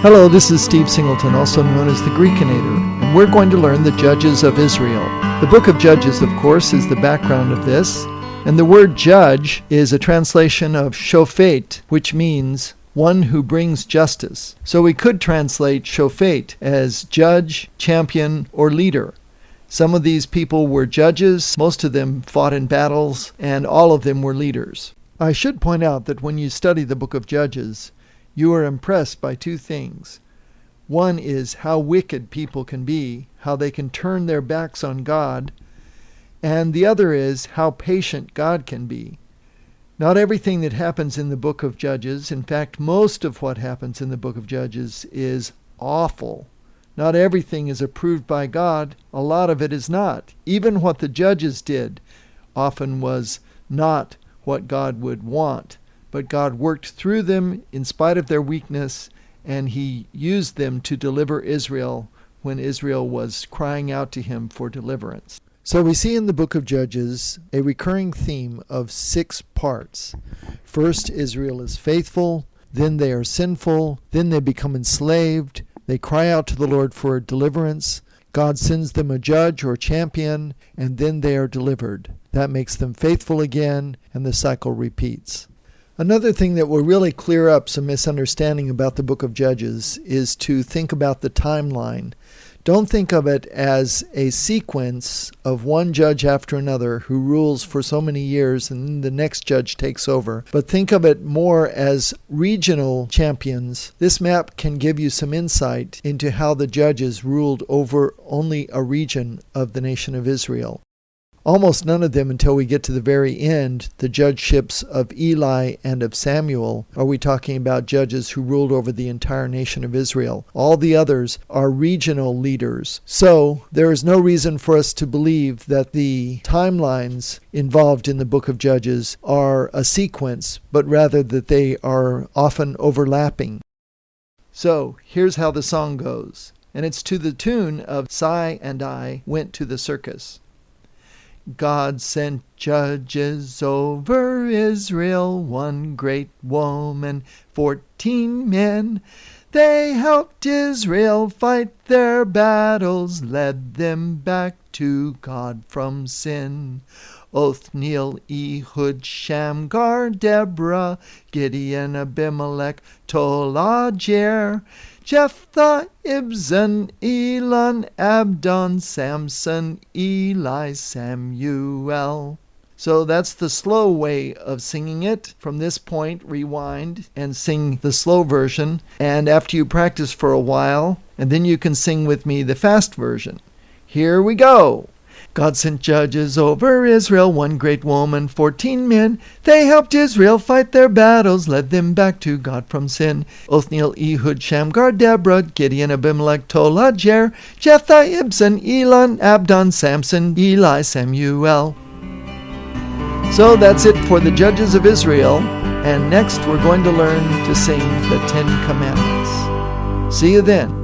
Hello, this is Steve Singleton, also known as the Greekinator, and we're going to learn the Judges of Israel. The book of Judges, of course, is the background of this, and the word judge is a translation of shofet, which means one who brings justice. So we could translate shofet as judge, champion, or leader. Some of these people were judges, most of them fought in battles, and all of them were leaders. I should point out that when you study the book of Judges, you are impressed by two things. One is how wicked people can be, how they can turn their backs on God, and the other is how patient God can be. Not everything that happens in the book of Judges, in fact, most of what happens in the book of Judges is awful. Not everything is approved by God. A lot of it is not. Even what the judges did often was not what God would want. But God worked through them in spite of their weakness, and He used them to deliver Israel when Israel was crying out to Him for deliverance. So we see in the book of Judges a recurring theme of 6 parts. First, Israel is faithful, then they are sinful, then they become enslaved, they cry out to the Lord for deliverance, God sends them a judge or champion, and then they are delivered. That makes them faithful again, and the cycle repeats. Another thing that will really clear up some misunderstanding about the book of Judges is to think about the timeline. Don't think of it as a sequence of one judge after another who rules for so many years and then the next judge takes over, but think of it more as regional champions. This map can give you some insight into how the judges ruled over only a region of the nation of Israel. Almost none of them until we get to the very end, the judgeships of Eli and of Samuel, are we talking about judges who ruled over the entire nation of Israel. All the others are regional leaders. So there is no reason for us to believe that the timelines involved in the book of Judges are a sequence, but rather that they are often overlapping. So here's how the song goes, and it's to the tune of "Si and I Went to the Circus." God sent judges over Israel, one great woman, 14 men. They helped Israel fight their battles, led them back to God from sin. Othniel, Ehud, Shamgar, Deborah, Gideon, Abimelech, Tolajir, Jephthah, Ibzan, Elon, Abdon, Samson, Eli, Samuel. So that's the slow way of singing it. From this point, rewind and sing the slow version. And after you practice for a while, and then you can sing with me the fast version. Here we go. God sent judges over Israel, one great woman, 14 men. They helped Israel fight their battles, led them back to God from sin. Othniel, Ehud, Shamgar, Deborah, Gideon, Abimelech, Tolajir, Jephthah, Ibzan, Elon, Abdon, Samson, Eli, Samuel. So that's it for the Judges of Israel. And next we're going to learn to sing the 10 Commandments. See you then.